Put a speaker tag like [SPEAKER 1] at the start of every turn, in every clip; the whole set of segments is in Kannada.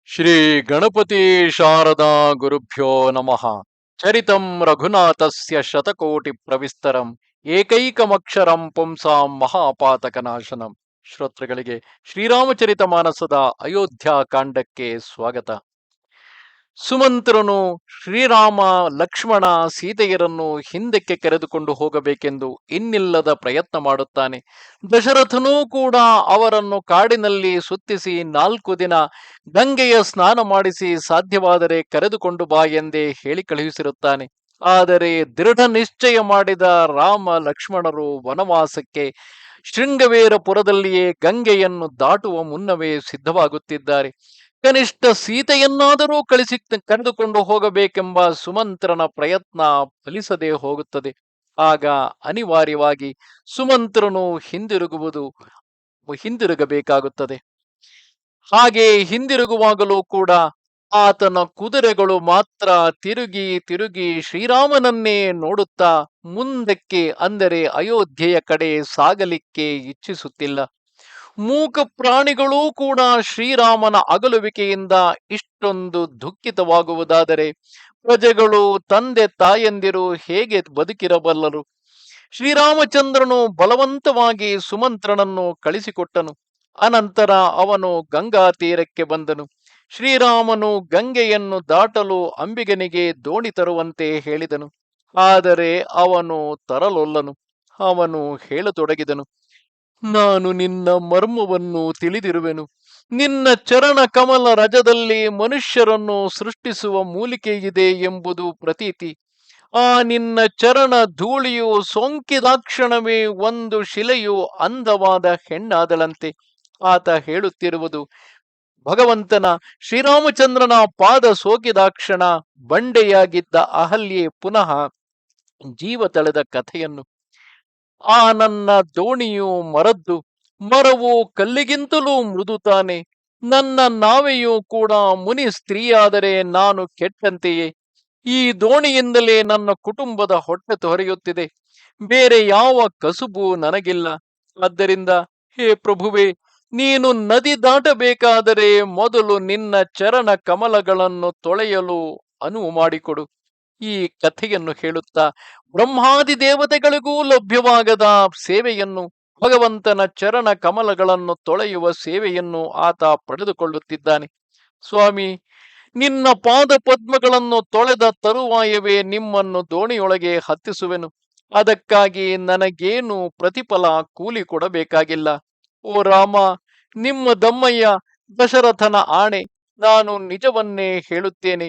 [SPEAKER 1] ಶ್ರೀ ಗಣಪತಿ ಶಾರದಾ ಗುರುಭ್ಯೋ ನಮಃ. ಚರಿತಂ ರಘುನಾಥಸ್ಯ ಶತಕೋಟಿ ಪ್ರವಿಸ್ತರಂ ಏಕೈಕಮಕ್ಷರಂ ಪುಂಸಾಂ ಮಹಾಪಾತಕನಾಶನಂ. ಶ್ರೋತೃಗಳಿಗೆ ಶ್ರೀರಾಮಚರಿತ ಮಾನಸದ ಅಯೋಧ್ಯ ಕಾಂಡಕ್ಕೆ ಸ್ವಾಗತ. ಸುಮಂತ್ರನು ಶ್ರೀರಾಮ ಲಕ್ಷ್ಮಣ ಸೀತೆಯರನ್ನು ಹಿಂದಕ್ಕೆ ಕರೆದುಕೊಂಡು ಹೋಗಬೇಕೆಂದು ಇನ್ನಿಲ್ಲದ ಪ್ರಯತ್ನ ಮಾಡುತ್ತಾನೆ. ದಶರಥನೂ ಕೂಡ ಅವರನ್ನು ಕಾಡಿನಲ್ಲಿ ಸುತ್ತಿಸಿ 4 ದಿನ ಗಂಗೆಯ ಸ್ನಾನ ಮಾಡಿಸಿ ಸಾಧ್ಯವಾದರೆ ಕರೆದುಕೊಂಡು ಬಾ ಎಂದೇ ಹೇಳಿ ಕಳುಹಿಸಿರುತ್ತಾನೆ. ಆದರೆ ದೃಢ ನಿಶ್ಚಯ ಮಾಡಿದ ರಾಮ ಲಕ್ಷ್ಮಣರು ವನವಾಸಕ್ಕೆ ಶೃಂಗವೇರಪುರದಲ್ಲಿಯೇ ಗಂಗೆಯನ್ನು ದಾಟುವ ಮುನ್ನವೇ ಸಿದ್ಧವಾಗುತ್ತಿದ್ದಾರೆ. ಕನಿಷ್ಠ ಸೀತೆಯನ್ನಾದರೂ ಕರೆದುಕೊಂಡು ಹೋಗಬೇಕೆಂಬ ಸುಮಂತ್ರನ ಪ್ರಯತ್ನ ಫಲಿಸದೆ ಹೋಗುತ್ತದೆ. ಆಗ ಅನಿವಾರ್ಯವಾಗಿ ಸುಮಂತ್ರನು ಹಿಂದಿರುಗಬೇಕಾಗುತ್ತದೆ. ಹಾಗೆ ಹಿಂದಿರುಗುವಾಗಲೂ ಕೂಡ ಆತನ ಕುದುರೆಗಳು ಮಾತ್ರ ತಿರುಗಿ ತಿರುಗಿ ಶ್ರೀರಾಮನನ್ನೇ ನೋಡುತ್ತಾ ಮುಂದಕ್ಕೆ, ಅಂದರೆ ಅಯೋಧ್ಯೆಯ ಕಡೆ ಸಾಗಲಿಕ್ಕೆ ಇಚ್ಛಿಸುತ್ತಿಲ್ಲ. ಮೂಕ ಪ್ರಾಣಿಗಳೂ ಕೂಡ ಶ್ರೀರಾಮನ ಅಗಲುವಿಕೆಯಿಂದ ಇಷ್ಟೊಂದು ದುಃಖಿತವಾಗುವುದಾದರೆ ಪ್ರಜೆಗಳು, ತಂದೆ ತಾಯಂದಿರು ಹೇಗೆ ಬದುಕಿರಬಲ್ಲರು? ಶ್ರೀರಾಮಚಂದ್ರನು ಬಲವಂತವಾಗಿ ಸುಮಂತ್ರನನ್ನು ಕಳಿಸಿಕೊಟ್ಟನು. ಅನಂತರ ಅವನು ಗಂಗಾ ತೀರಕ್ಕೆ ಬಂದನು. ಶ್ರೀರಾಮನು ಗಂಗೆಯನ್ನು ದಾಟಲು ಅಂಬಿಗನಿಗೆ ದೋಣಿ ತರುವಂತೆ ಹೇಳಿದನು. ಆದರೆ ಅವನು ತರಲೊಲ್ಲನು. ಅವನು ಹೇಳತೊಡಗಿದನು, ನಾನು ನಿನ್ನ ಮರ್ಮವನ್ನು ತಿಳಿದಿರುವೆನು. ನಿನ್ನ ಚರಣ ಕಮಲ ರಜದಲ್ಲಿ ಮನುಷ್ಯರನ್ನು ಸೃಷ್ಟಿಸುವ ಮೂಲಿಕೆ ಇದೆ ಎಂಬುದು ಪ್ರತೀತಿ. ಆ ನಿನ್ನ ಚರಣ ಧೂಳಿಯು ಸೋಂಕಿದಾಕ್ಷಣವೇ ಒಂದು ಶಿಲೆಯು ಅಂದವಾದ ಹೆಣ್ಣಾದಳಂತೆ. ಆತ ಹೇಳುತ್ತಿರುವುದು ಭಗವಂತನ ಶ್ರೀರಾಮಚಂದ್ರನ ಪಾದ ಸೋಕಿದಾಕ್ಷಣ ಬಂಡೆಯಾಗಿದ್ದ ಅಹಲ್ಯೆ ಪುನಃ ಜೀವ ತಳೆದ ಕಥೆಯನ್ನು. ಆ ನನ್ನ ದೋಣಿಯು ಮರದ್ದು, ಮರವು ಕಲ್ಲಿಗಿಂತಲೂ ಮೃದು ತಾನೆ. ನನ್ನ ನಾವೆಯೂ ಕೂಡ ಮುನಿ ಸ್ತ್ರೀಯಾದರೆ ನಾನು ಕೆಟ್ಟಂತೆಯೇ. ಈ ದೋಣಿಯಿಂದಲೇ ನನ್ನ ಕುಟುಂಬದ ಹೊಟ್ಟೆ ತೊರೆಯುತ್ತಿದೆ. ಬೇರೆ ಯಾವ ಕಸುಬು ನನಗಿಲ್ಲ. ಆದ್ದರಿಂದ ಹೇ ಪ್ರಭುವೆ, ನೀನು ನದಿ ದಾಟಬೇಕಾದರೆ ಮೊದಲು ನಿನ್ನ ಚರಣ ಕಮಲಗಳನ್ನು ತೊಳೆಯಲು ಅನುವು ಮಾಡಿಕೊಡು. ಈ ಕಥೆಯನ್ನು ಹೇಳುತ್ತಾ ಬ್ರಹ್ಮಾದಿ ದೇವತೆಗಳಿಗೂ ಲಭ್ಯವಾಗದ ಸೇವೆಯನ್ನು, ಭಗವಂತನ ಚರಣ ಕಮಲಗಳನ್ನು ತೊಳೆಯುವ ಸೇವೆಯನ್ನು ಆತ ಪಡೆದುಕೊಳ್ಳುತ್ತಿದ್ದಾನೆ. ಸ್ವಾಮಿ, ನಿನ್ನ ಪಾದ ಪದ್ಮಗಳನ್ನು ತೊಳೆದ ತರುವಾಯವೇ ನಿಮ್ಮನ್ನು ದೋಣಿಯೊಳಗೆ ಹತ್ತಿಸುವೆನು. ಅದಕ್ಕಾಗಿ ನನಗೇನು ಪ್ರತಿಫಲ, ಕೂಲಿ ಕೊಡಬೇಕಾಗಿಲ್ಲ. ಓ ರಾಮ, ನಿಮ್ಮ ದಮ್ಮಯ್ಯ ದಶರಥನ ಆಣೆ, ನಾನು ನಿಜವನ್ನೇ ಹೇಳುತ್ತೇನೆ.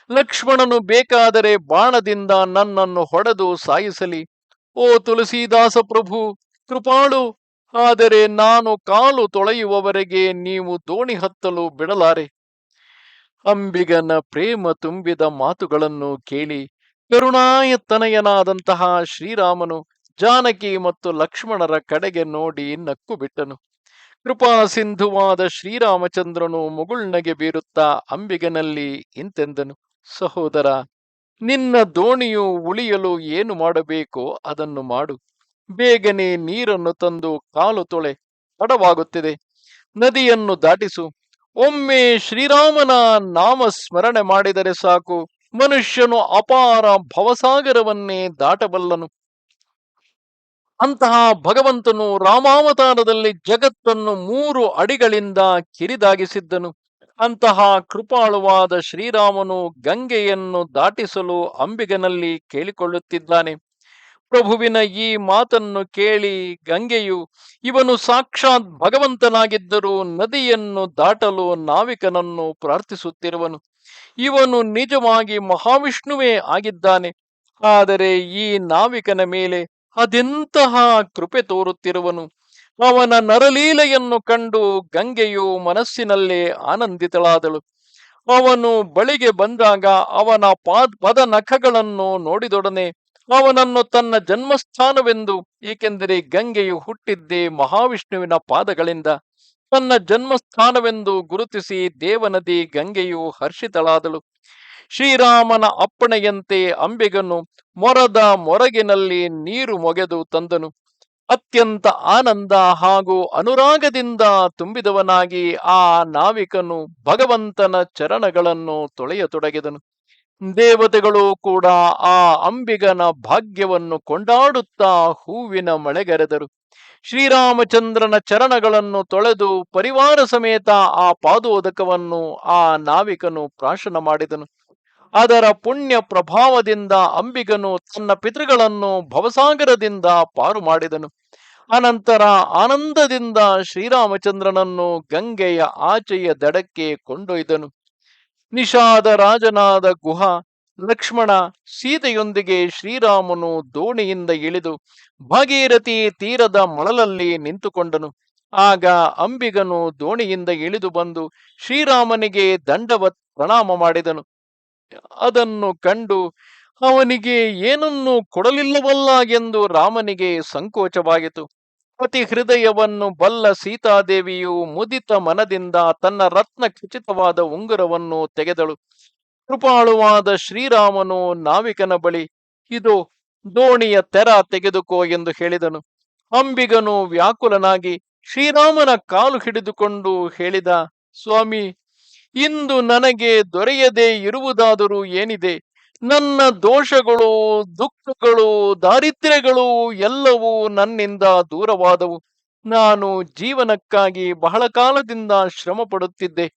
[SPEAKER 1] ಲಕ್ಷ್ಮಣನು ಬೇಕಾದರೆ ಬಾಣದಿಂದ ನನ್ನನ್ನು ಹೊಡೆದು ಸಾಯಿಸಲಿ. ಓ ತುಳಸೀದಾಸ ಪ್ರಭು, ಕೃಪಾಳು, ಆದರೆ ನಾನು ಕಾಲು ತೊಳೆಯುವವರೆಗೆ ನೀವು ದೋಣಿ ಹತ್ತಲು ಬಿಡಲಾರೆ. ಅಂಬಿಗನ ಪ್ರೇಮ ತುಂಬಿದ ಮಾತುಗಳನ್ನು ಕೇಳಿ ಕರುಣಾಯತನಯನಾದಂತಹ ಶ್ರೀರಾಮನು ಜಾನಕಿ ಮತ್ತು ಲಕ್ಷ್ಮಣರ ಕಡೆಗೆ ನೋಡಿ ನಕ್ಕು ಬಿಟ್ಟನು. ಕೃಪಾ ಸಿಂಧುವಾದ ಶ್ರೀರಾಮಚಂದ್ರನು ಮುಗುಳ್ನಗೆ ಬೀರುತ್ತಾ ಅಂಬಿಗನಲ್ಲಿ ಇಂತೆಂದನು, ಸಹೋದರ, ನಿನ್ನ ದೋಣಿಯು ಉಳಿಯಲು ಏನು ಮಾಡಬೇಕೋ ಅದನ್ನು ಮಾಡು. ಬೇಗನೆ ನೀರನ್ನು ತಂದು ಕಾಲು ತೊಳೆ, ತಡವಾಗುತ್ತಿದೆ. ನದಿಯನ್ನು ದಾಟಿಸು. ಒಮ್ಮೆ ಶ್ರೀರಾಮನ ನಾಮ ಸ್ಮರಣೆ ಮಾಡಿದರೆ ಸಾಕು, ಮನುಷ್ಯನು ಅಪಾರ ಭವಸಾಗರವನ್ನೇ ದಾಟಬಲ್ಲನು. ಅಂತಹ ಭಗವಂತನು ರಾಮಾವತಾರದಲ್ಲಿ ಜಗತ್ತನ್ನು 3 ಅಡಿಗಳಿಂದ ಕಿರಿದಾಗಿಸಿದ್ದನು. ಅಂತಹ ಕೃಪಾಳುವಾದ ಶ್ರೀರಾಮನು ಗಂಗೆಯನ್ನು ದಾಟಿಸಲು ಅಂಬಿಗನಲ್ಲಿ ಕೇಳಿಕೊಳ್ಳುತ್ತಿದ್ದಾನೆ. ಪ್ರಭುವಿನ ಈ ಮಾತನ್ನು ಕೇಳಿ ಗಂಗೆಯು, ಇವನು ಸಾಕ್ಷಾತ್ ಭಗವಂತನಾಗಿದ್ದರೂ ನದಿಯನ್ನು ದಾಟಲು ನಾವಿಕನನ್ನು ಪ್ರಾರ್ಥಿಸುತ್ತಿರುವನು. ಇವನು ನಿಜವಾಗಿ ಮಹಾವಿಷ್ಣುವೇ ಆಗಿದ್ದಾನೆ. ಆದರೆ ಈ ನಾವಿಕನ ಮೇಲೆ ಅದೆಂತಹ ಕೃಪೆ ತೋರುತ್ತಿರುವನು. ಅವನ ನರಲೀಲೆಯನ್ನು ಕಂಡು ಗಂಗೆಯು ಮನಸ್ಸಿನಲ್ಲೇ ಆನಂದಿತಳಾದಳು. ಅವನು ಬಳಿಗೆ ಬಂದಾಗ ಅವನ ಪದ ನಖಗಳನ್ನು ನೋಡಿದೊಡನೆ ಅವನನ್ನು ತನ್ನ ಜನ್ಮಸ್ಥಾನವೆಂದು, ಏಕೆಂದರೆ ಗಂಗೆಯು ಹುಟ್ಟಿದ್ದೇ ಮಹಾವಿಷ್ಣುವಿನ ಪಾದಗಳಿಂದ, ತನ್ನ ಜನ್ಮಸ್ಥಾನವೆಂದು ಗುರುತಿಸಿ ದೇವನದಿ ಗಂಗೆಯು ಹರ್ಷಿತಳಾದಳು. ಶ್ರೀರಾಮನ ಅಪ್ಪಣೆಯಂತೆ ಅಂಬಿಗನು ಮೊರದ ಮೊರಗಿನಲ್ಲಿ ನೀರು ಮೊಗೆದು ತಂದನು. ಅತ್ಯಂತ ಆನಂದ ಹಾಗೂ ಅನುರಾಗದಿಂದ ತುಂಬಿದವನಾಗಿ ಆ ನಾವಿಕನು ಭಗವಂತನ ಚರಣಗಳನ್ನು ತೊಳೆಯತೊಡಗಿದನು. ದೇವತೆಗಳು ಕೂಡ ಆ ಅಂಬಿಗನ ಭಾಗ್ಯವನ್ನು ಕೊಂಡಾಡುತ್ತಾ ಹೂವಿನ ಮಳೆಗರೆದರು. ಶ್ರೀರಾಮಚಂದ್ರನ ಚರಣಗಳನ್ನು ತೊಳೆದು ಪರಿವಾರ ಸಮೇತ ಆ ಪಾದೋದಕವನ್ನು ಆ ನಾವಿಕನು ಪ್ರಾಶನ ಮಾಡಿದನು. ಅದರ ಪುಣ್ಯ ಪ್ರಭಾವದಿಂದ ಅಂಬಿಗನು ತನ್ನ ಪಿತೃಗಳನ್ನು ಭವಸಾಗರದಿಂದ ಪಾರು ಮಾಡಿದನು. ಅನಂತರ ಆನಂದದಿಂದ ಶ್ರೀರಾಮಚಂದ್ರನನ್ನು ಗಂಗೆಯ ಆಚೆಯ ದಡಕ್ಕೆ ಕೊಂಡೊಯ್ದನು. ನಿಷಾದ ರಾಜನಾದ ಗುಹ, ಲಕ್ಷ್ಮಣ, ಸೀತೆಯೊಂದಿಗೆ ಶ್ರೀರಾಮನು ದೋಣಿಯಿಂದ ಇಳಿದು ಭಾಗೀರಥಿ ತೀರದ ಮಳಲಲ್ಲಿ ನಿಂತುಕೊಂಡನು. ಆಗ ಅಂಬಿಗನು ದೋಣಿಯಿಂದ ಇಳಿದು ಬಂದು ಶ್ರೀರಾಮನಿಗೆ ದಂಡವತ್ ಪ್ರಣಾಮ ಮಾಡಿದನು. ಅದನ್ನು ಕಂಡು ಅವನಿಗೆ ಏನನ್ನೂ ಕೊಡಲಿಲ್ಲವಲ್ಲ ಎಂದು ರಾಮನಿಗೆ ಸಂಕೋಚವಾಯಿತು. ಪತಿ ಹೃದಯವನ್ನು ಬಲ್ಲ ಸೀತಾದೇವಿಯು ಮುದಿತ ಮನದಿಂದ ತನ್ನ ರತ್ನ ಖಚಿತವಾದ ಉಂಗುರವನ್ನು ತೆಗೆದಳು. ಕೃಪಾಳುವಾದ ಶ್ರೀರಾಮನು ನಾವಿಕನ ಬಳಿ, ಇದು ದೋಣಿಯ ತೆರ ತೆಗೆದುಕೋ ಎಂದು ಹೇಳಿದನು. ಅಂಬಿಗನು ವ್ಯಾಕುಲನಾಗಿ ಶ್ರೀರಾಮನ ಕಾಲು ಹಿಡಿದುಕೊಂಡು ಹೇಳಿದ, ಸ್ವಾಮಿ, ಇಂದು ನನಗೆ ದೊರೆಯದೇ ಇರುವುದಾದರೂ ಏನಿದೆ? ನನ್ನ ದೋಷಗಳು, ದುಃಖಗಳು, ದಾರಿದ್ರ್ಯಗಳು ಎಲ್ಲವೂ ನನ್ನಿಂದ ದೂರವಾದವು. ನಾನು ಜೀವನಕ್ಕಾಗಿ ಬಹಳ ಕಾಲದಿಂದ ಶ್ರಮ ಪಡುತ್ತಿದ್ದೆ.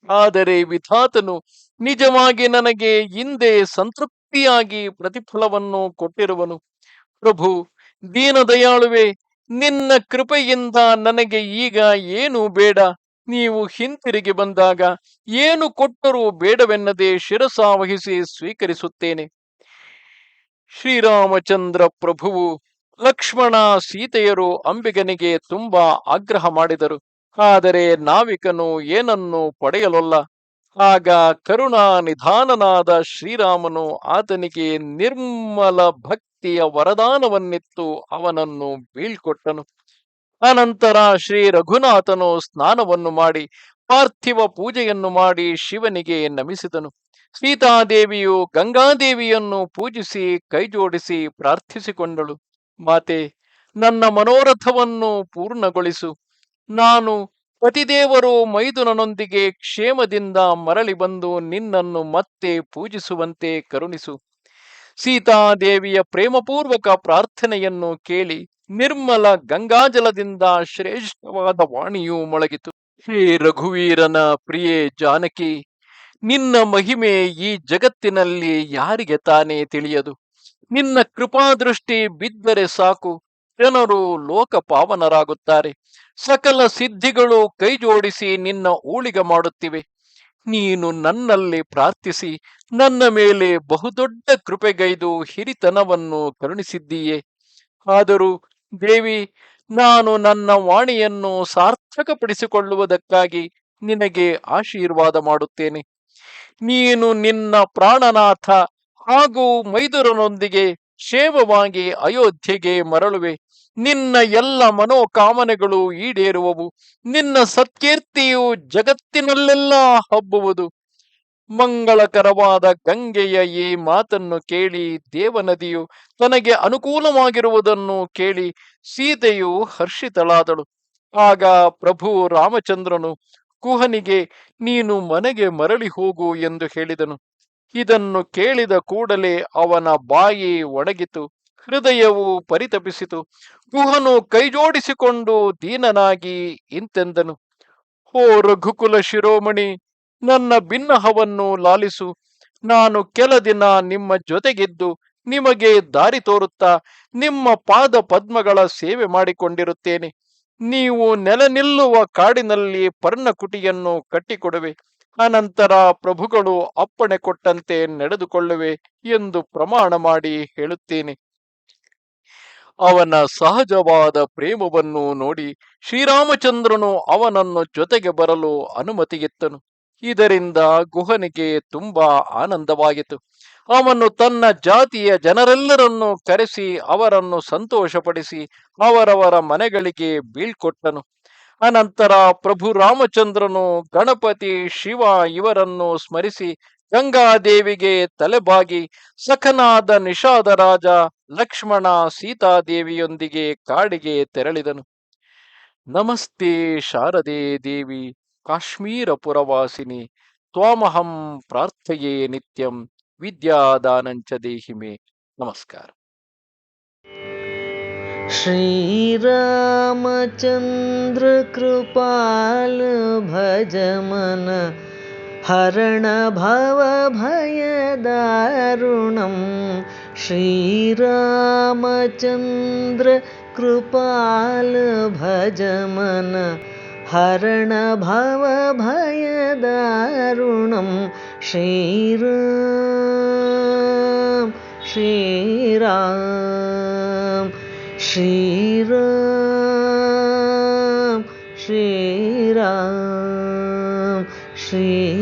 [SPEAKER 1] ಆದರೆ ವಿಧಾತನು ನಿಜವಾಗಿ ನನಗೆ ಹಿಂದೆ ಸಂತೃಪ್ತಿಯಾಗಿ ಪ್ರತಿಫಲವನ್ನು ಕೊಟ್ಟಿರುವನು. ಪ್ರಭು, ದೀನದಯಾಳುವೆ, ನಿನ್ನ ಕೃಪೆಯಿಂದ ನನಗೆ ಈಗ ಏನು ಬೇಡ. ನೀವು ಹಿಂತಿರುಗಿ ಬಂದಾಗ ಏನು ಕೊಟ್ಟರೂ ಬೇಡವೆನ್ನದೆ ಶಿರಸಾವಹಿಸಿ ಸ್ವೀಕರಿಸುತ್ತೇನೆ. ಶ್ರೀರಾಮಚಂದ್ರ ಪ್ರಭುವು, ಲಕ್ಷ್ಮಣ, ಸೀತೆಯರು ಅಂಬಿಗನಿಗೆ ತುಂಬಾ ಆಗ್ರಹ ಮಾಡಿದರು. ಆದರೆ ನಾವಿಕನು ಏನನ್ನು ಪಡೆಯಲೊಲ್ಲ. ಆಗ ಕರುಣಾ ನಿಧಾನನಾದ ಶ್ರೀರಾಮನು ಆತನಿಗೆ ನಿರ್ಮಲ ಭಕ್ತಿಯ ವರದಾನವನ್ನಿತ್ತು ಅವನನ್ನು ಬೀಳ್ಕೊಟ್ಟನು. ಅನಂತರ ಶ್ರೀ ರಘುನಾಥನು ಸ್ನಾನವನ್ನು ಮಾಡಿ ಪಾರ್ಥಿವ ಪೂಜೆಯನ್ನು ಮಾಡಿ ಶಿವನಿಗೆ ನಮಿಸಿದನು. ಸೀತಾದೇವಿಯು ಗಂಗಾದೇವಿಯನ್ನು ಪೂಜಿಸಿ ಕೈಜೋಡಿಸಿ ಪ್ರಾರ್ಥಿಸಿಕೊಂಡಳು. ಮಾತೆ, ನನ್ನ ಮನೋರಥವನ್ನು ಪೂರ್ಣಗೊಳಿಸು. ನಾನು ಪತಿದೇವರು ಮೈದುನನೊಂದಿಗೆ ಕ್ಷೇಮದಿಂದ ಮರಳಿ ಬಂದು ನಿನ್ನನ್ನು ಮತ್ತೆ ಪೂಜಿಸುವಂತೆ ಕರುಣಿಸು. ಸೀತಾದೇವಿಯ ಪ್ರೇಮಪೂರ್ವಕ ಪ್ರಾರ್ಥನೆಯನ್ನು ಕೇಳಿ ನಿರ್ಮಲ ಗಂಗಾಜಲದಿಂದ ಶ್ರೇಷ್ಠವಾದ ವಾಣಿಯು ಮೊಳಗಿತು. ಹೇ ರಘುವೀರನ ಪ್ರಿಯೆ ಜಾನಕಿ, ನಿನ್ನ ಮಹಿಮೆ ಈ ಜಗತ್ತಿನಲ್ಲಿ ಯಾರಿಗೆ ತಾನೇ ತಿಳಿಯದು? ನಿನ್ನ ಕೃಪಾದೃಷ್ಟಿ ಬಿದ್ದರೆ ಸಾಕು, ಜನರು ಲೋಕ ಪಾವನರಾಗುತ್ತಾರೆ. ಸಕಲ ಸಿದ್ಧಿಗಳು ಕೈಜೋಡಿಸಿ ನಿನ್ನ ಊಳಿಗ ಮಾಡುತ್ತಿವೆ. ನೀನು ನನ್ನಲ್ಲಿ ಪ್ರಾರ್ಥಿಸಿ ನನ್ನ ಮೇಲೆ ಬಹುದೊಡ್ಡ ಕೃಪೆಗೈದು ಹಿರಿತನವನ್ನು ಕರುಣಿಸಿದ್ದೀಯೆ. ಆದರೂ ದೇವಿ, ನಾನು ನನ್ನ ವಾಣಿಯನ್ನು ಸಾರ್ಥಕಪಡಿಸಿಕೊಳ್ಳುವುದಕ್ಕಾಗಿ ನಿನಗೆ ಆಶೀರ್ವಾದ ಮಾಡುತ್ತೇನೆ. ನೀನು ನಿನ್ನ ಪ್ರಾಣನಾಥ ಹಾಗೂ ಮೈದುರನೊಂದಿಗೆ ಕ್ಷೇಮವಾಗಿ ಅಯೋಧ್ಯೆಗೆ ಮರಳುವೆ. ನಿನ್ನ ಎಲ್ಲ ಮನೋಕಾಮನೆಗಳು ಈಡೇರುವವು. ನಿನ್ನ ಸತ್ಕೀರ್ತಿಯು ಜಗತ್ತಿನಲ್ಲೆಲ್ಲ ಹಬ್ಬುವುದು. ಮಂಗಳಕರವಾದ ಗಂಗೆಯ ಈ ಮಾತನ್ನು ಕೇಳಿ ದೇವನದಿಯು ತನಗೆ ಅನುಕೂಲವಾಗಿರುವುದನ್ನು ಕೇಳಿ ಸೀತೆಯು ಹರ್ಷಿತಳಾದಳು. ಆಗ ಪ್ರಭು ರಾಮಚಂದ್ರನು ಕುಹನಿಗೆ, ನೀನು ಮನೆಗೆ ಮರಳಿ ಹೋಗು ಎಂದು ಹೇಳಿದನು. ಇದನ್ನು ಕೇಳಿದ ಕೂಡಲೇ ಅವನ ಬಾಯಿ ಒಣಗಿತು, ಹೃದಯವು ಪರಿತಪಿಸಿತು. ಕುಹನು ಕೈಜೋಡಿಸಿಕೊಂಡು ದೀನನಾಗಿ ಇಂತೆಂದನು, ಓ ರಘುಕುಲ ಶಿರೋಮಣಿ, ನನ್ನ ಬಿನ್ನಹವನ್ನು ಲಾಲಿಸು. ನಾನು ಕೆಲ ದಿನ ನಿಮ್ಮ ಜೊತೆಗಿದ್ದು ನಿಮಗೆ ದಾರಿ ತೋರುತ್ತಾ ನಿಮ್ಮ ಪಾದ ಪದ್ಮಗಳ ಸೇವೆ ಮಾಡಿಕೊಂಡಿರುತ್ತೇನೆ. ನೀವು ನೆಲೆ ನಿಲ್ಲುವ ಕಾಡಿನಲ್ಲಿ ಪರ್ಣಕುಟಿಯನ್ನು ಕಟ್ಟಿಕೊಡುವೆ. ಅನಂತರ ಪ್ರಭುಗಳು ಅಪ್ಪಣೆ ಕೊಟ್ಟಂತೆ ನಡೆದುಕೊಳ್ಳುವೆ ಎಂದು ಪ್ರಮಾಣ ಮಾಡಿ ಹೇಳುತ್ತೇನೆ. ಅವನ ಸಹಜವಾದ ಪ್ರೇಮವನ್ನು ನೋಡಿ ಶ್ರೀರಾಮಚಂದ್ರನು ಅವನನ್ನು ಜೊತೆಗೆ ಬರಲು ಅನುಮತಿಯಿತ್ತನು. ಇದರಿಂದ ಗುಹನಿಗೆ ತುಂಬಾ ಆನಂದವಾಯಿತು. ಅವನು ತನ್ನ ಜಾತಿಯ ಜನರೆಲ್ಲರನ್ನು ಕರೆಸಿ ಅವರನ್ನು ಸಂತೋಷಪಡಿಸಿ ಅವರವರ ಮನೆಗಳಿಗೆ ಬೀಳ್ಕೊಟ್ಟನು. ಅನಂತರ ಪ್ರಭು ರಾಮಚಂದ್ರನು ಗಣಪತಿ, ಶಿವ ಇವರನ್ನು ಸ್ಮರಿಸಿ ಗಂಗಾದೇವಿಗೆ ತಲೆಬಾಗಿ ಸಖನಾದ ನಿಷಾದ ರಾಜ ಲಕ್ಷ್ಮಣ ಸೀತಾದೇವಿಯೊಂದಿಗೆ ಕಾಡಿಗೆ ತೆರಳಿದನು. ನಮಸ್ತೆ ಶಾರದೆ ದೇವಿ ಕಾಶ್ಮೀರ ಪುರವಾಸಿನಿ ತ್ವಾಮಹಂ ಪ್ರಾರ್ಥಯೇ ನಿತ್ಯಂ ವಿದ್ಯಾದಾನಂಚ ದೇಹಿಮೆ. ನಮಸ್ಕಾರ.
[SPEAKER 2] श्रीरामचन्द्र कृपाल भज मन हरण भव भय दारुणं. श्रीरामचन्द्र कृपाल भज मन हरण भव भय दारुणं. श्रीराम श्रीराम श्रीराम श्रीराम श्री